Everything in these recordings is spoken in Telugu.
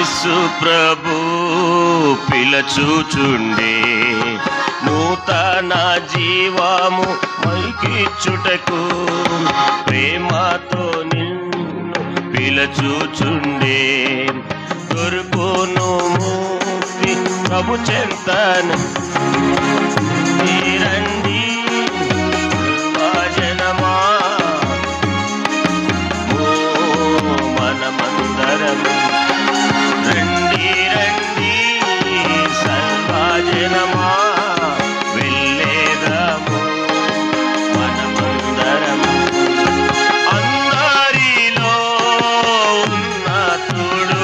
యేసు ప్రభు పిలచుచుండే నూతన జీవము మైకిచ్చుటకు ప్రేమతో నిన్ను పిలచుచుండే దొరుకును ముక్తి ప్రభు చెంతను రండి జనమా మనమందరము రండి రండి సర్వజనమా వెళ్ళేదము మనమందరము అందరిలో ఉన్నతుడు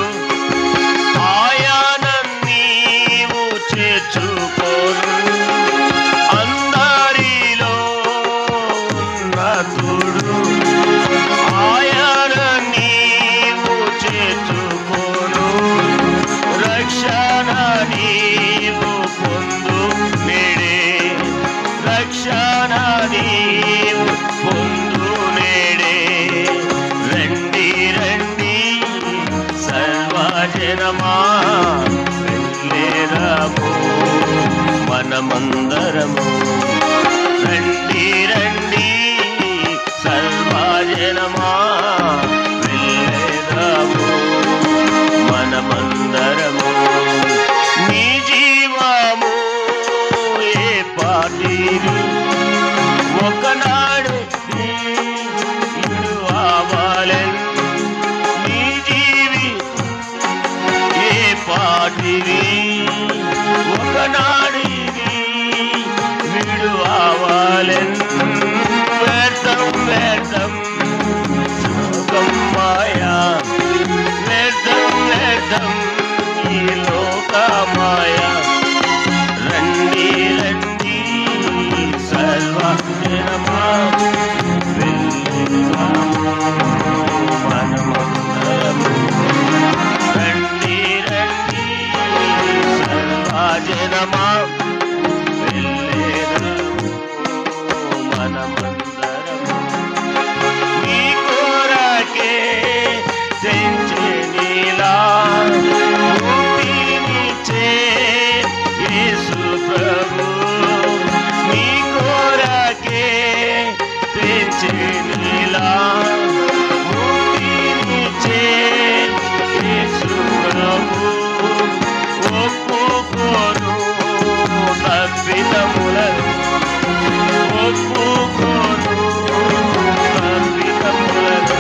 ఆయన నీవు చేర్చుకోను అందరిలో ఉన్నతుడు ఆయన నీవు చేర్చుకోను రక్షణ నీవు పొందు నేడే రక్షణ నీవు పొందు నేడే రండి రండి సర్వజనమా వెళ్ళేదము మనమందరము రండి రండి సర్వజనమా వెళ్ళేదము మనమందరము నీ జీవము ఏ పాటిది ఒకనాడు విడువాలెన్ నీ జీవి ఏ పాటిది ఒకనాడు విడువాలెన్ వ్యర్థం వ్యర్థం సుఖం మాయా వ్యర్థం వ్యర్థం ఈ లోకమాయా రండి రండి సర్వజనమా వెళ్ళేదము మనమందరము రండి రండి సర్వజనమా వెళ్ళేదము మనమందరము నీ కొరకే తెంచే నీలా ముక్తినిచ్చే యేసు ప్రభు నీ కొరకే తెంచే నీలా ముక్తినిచ్చే యేసు ప్రభు ఒప్పుకోను తప్పిదములను ఒప్పుకోను తప్పిదములను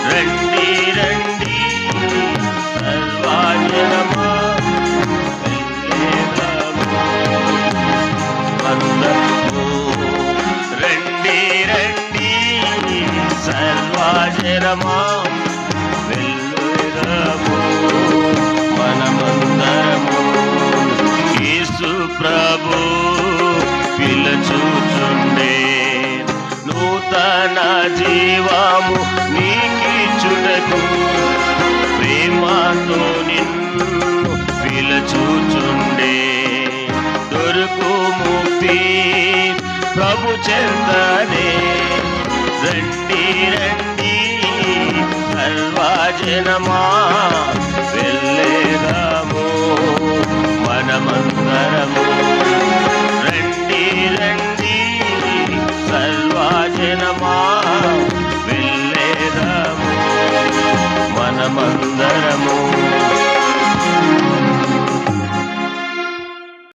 రండి రండి సర్వజనమా వెళ్ళేదము అందరము రండి రండి సర్వజనమా వెళ్ళేదము మనమందరము యేసు ప్రభు పిలచుచుండే నూతన జీవము నీకిచ్చుటకు ప్రేమతో నిన్ను పిలచుచుండే దొరుకు ముక్తి ప్రభు చెంతనే రండి రండి సర్వజనమా వెళ్ళేదము మనమందరము